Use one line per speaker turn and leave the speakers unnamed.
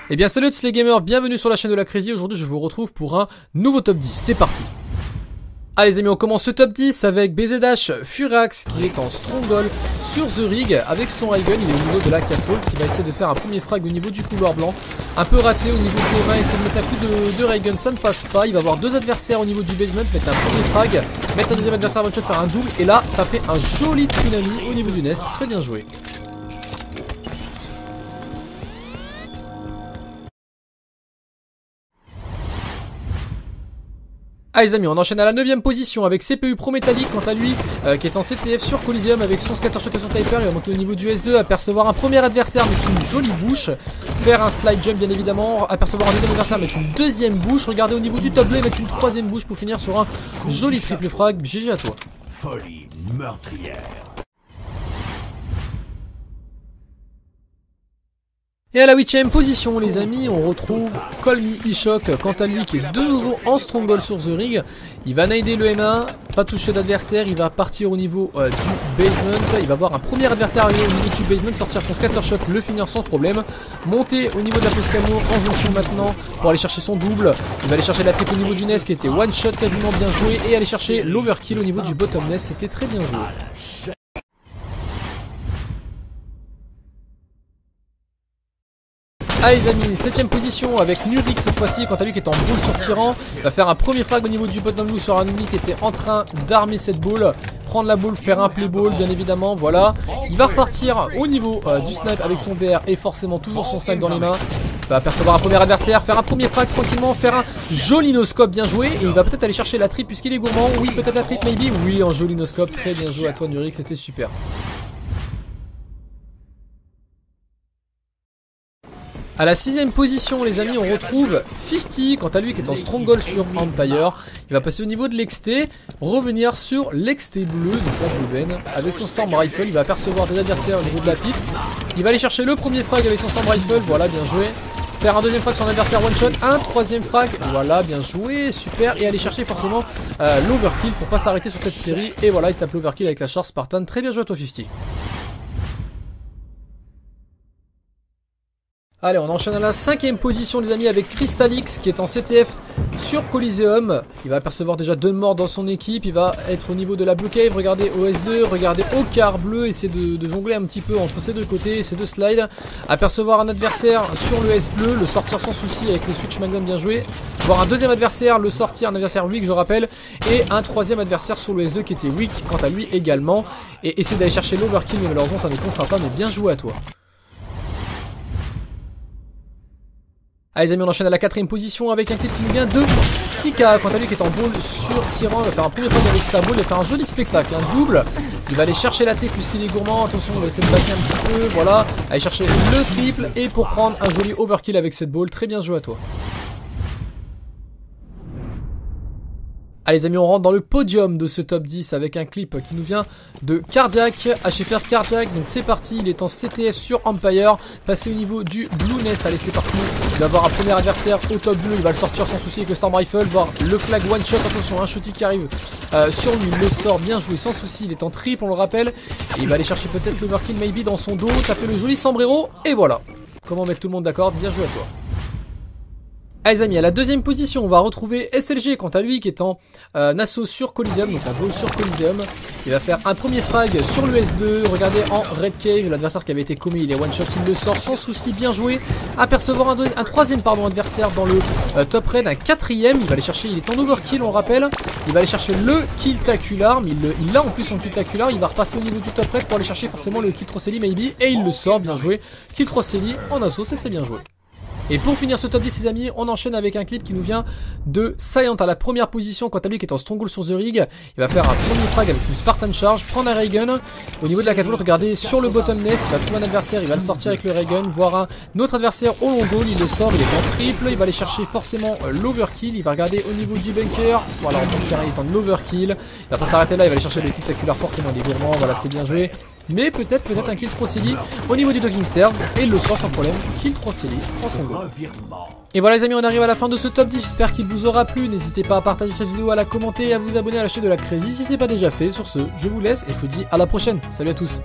Eh bien salut les gamers, bienvenue sur la chaîne de la Crazy. Aujourd'hui je vous retrouve pour un nouveau top 10, c'est parti. Allez les amis, on commence ce top 10 avec BZH Furax qui est en Stronghold sur The Rig avec son Raygun. Il est au niveau de la catapult qui va essayer de faire un premier frag au niveau du couloir blanc. Un peu raté au niveau du mains, essayer de mettre un coup de Raygun, ça ne passe pas. Il va avoir deux adversaires au niveau du basement, mettre un premier frag, mettre un deuxième adversaire one shot, faire un double et là ça fait un joli tsunami au niveau du nest, très bien joué. Ah les amis, on enchaîne à la 9ème position avec CPU Pro Metallic quant à lui qui est en CTF sur Coliseum avec son scattershot et son typer. Il va monter au niveau du S2, apercevoir un premier adversaire avec une jolie bouche, faire un slide jump bien évidemment, apercevoir un deuxième adversaire avec une deuxième bouche, regarder au niveau du top blé, mettre une troisième bouche pour finir sur un joli triple frag. GG à toi.
Folie meurtrière.
Et à la 8ème position les amis, on retrouve Call Me E-Shock quant à lui qui est de nouveau en Stronghold sur The Rig. Il va nader le M1, pas toucher d'adversaire, il va partir au niveau du basement. Il va voir un premier adversaire arriver au niveau du basement, sortir son scattershot, le finir sans problème. Monter au niveau de la Pescamo en jonction maintenant pour aller chercher son double. Il va aller chercher la triple au niveau du nest qui était one shot quasiment bien joué. Et aller chercher l'overkill au niveau du bottom nest, c'était très bien joué. Allez les amis, 7ème position avec Nurik cette fois-ci, quant à lui qui est en boule sur Tyran. Il va faire un premier frag au niveau du bottom blue sur un ennemi qui était en train d'armer cette boule. Prendre la boule, faire un play ball bien évidemment, voilà. Il va repartir au niveau du snipe avec son VR et forcément toujours son snipe dans les mains. Il va apercevoir un premier adversaire, faire un premier frag tranquillement, faire un joli no-scope bien joué. Et il va peut-être aller chercher la triple puisqu'il est gourmand. Oui, peut-être la triple maybe. Oui, un joli no-scope, très bien joué à toi Nurik, c'était super. A la 6ème position les amis, on retrouve 50 quant à lui qui est en Stronghold sur Empire. Il va passer au niveau de l'XT, revenir sur l'XT bleu, donc la blue veine, avec son Storm Rifle. Il va apercevoir des adversaires au niveau de la pit. Il va aller chercher le premier frag avec son Storm Rifle, voilà bien joué. Faire un deuxième frag sur son adversaire one shot, un troisième frag, voilà bien joué, super. Et aller chercher forcément l'overkill pour pas s'arrêter sur cette série. Et voilà, il tape l'overkill avec la charge Spartan, très bien joué à toi 50. Allez, on enchaîne à la 5ème position les amis avec Crystalix qui est en CTF sur Coliseum. Il va apercevoir déjà deux morts dans son équipe. Il va être au niveau de la Blue Cave. Regardez OS2, regardez au car bleu. Essayer de jongler un petit peu entre ces deux côtés, ces deux slides. Apercevoir un adversaire sur le S bleu, le sortir sans souci avec le switch Magnum bien joué. Voir un deuxième adversaire, le sortir, un adversaire weak je rappelle. Et un troisième adversaire sur le S2 qui était weak quant à lui également. Et essayer d'aller chercher l'overkill mais malheureusement ça ne comptera pas, mais bien joué à toi. Allez les amis, on enchaîne à la 4ème position avec un clip qui nous vient de Sika. Quant à lui qui est en boule sur Tyran, il va faire un premier frag avec sa boule, il va faire un joli spectacle, un double. Il va aller chercher la T puisqu'il est gourmand, attention il va essayer de backer un petit peu, voilà. Aller chercher le triple et pour prendre un joli overkill avec cette boule, très bien joué à toi. Allez les amis, on rentre dans le podium de ce top 10 avec un clip qui nous vient de Cardiac, HFR Cardiac. Donc c'est parti, il est en CTF sur Empire, passé au niveau du Blue Nest. Allez c'est parti, il va avoir un premier adversaire au top bleu, il va le sortir sans souci avec le Storm Rifle, voir le flag one shot, attention un shooty qui arrive sur lui, il le sort bien joué sans souci, il est en triple on le rappelle. Et il va aller chercher peut-être l'overkill maybe dans son dos, taper le joli sombrero et voilà. Comment mettre tout le monde d'accord, bien joué à toi. Allez les amis, à la 2ème position, on va retrouver SLG quant à lui qui est en Nassau sur Coliseum, donc un ball sur Coliseum. Il va faire un premier frag sur le S2, regardez en Red Cave, l'adversaire qui avait été commis, il est one shot, il le sort sans souci, bien joué. Apercevoir un troisième adversaire dans le top red, un quatrième, il va aller chercher, il est en overkill on rappelle. Il va aller chercher le kill tacular, mais il a en plus son kill tacular, il va repasser au niveau du top red pour aller chercher forcément le kill Trosselli maybe, et il le sort, bien joué. Kill Trosselli en assaut, c'est très bien joué. Et pour finir ce top 10 les amis, on enchaîne avec un clip qui nous vient de Scient à la première position, quant à lui qui est en Stronghold sur The Rig. Il va faire un premier frag avec une Spartan Charge, prendre un Raygun. Au niveau de la catapult, regardez sur le bottom nest, il va trouver un adversaire, il va le sortir avec le Raygun, voir un autre adversaire au long goal, il le sort, il est en triple, il va aller chercher forcément l'overkill, il va regarder au niveau du bunker, voilà on sent qu'il est en overkill, il va pas s'arrêter là, il va aller chercher le kill spectaculaire forcément, il est gourmand, voilà c'est bien joué. Mais peut-être un kill Trosselli au niveau du docking stairs et il le sort sans problème, kill Trosselli en son goal. Et voilà les amis, on arrive à la fin de ce top 10, j'espère qu'il vous aura plu, n'hésitez pas à partager cette vidéo, à la commenter et à vous abonner à la chaîne de la Crazy si ce n'est pas déjà fait. Sur ce, je vous laisse et je vous dis à la prochaine, salut à tous.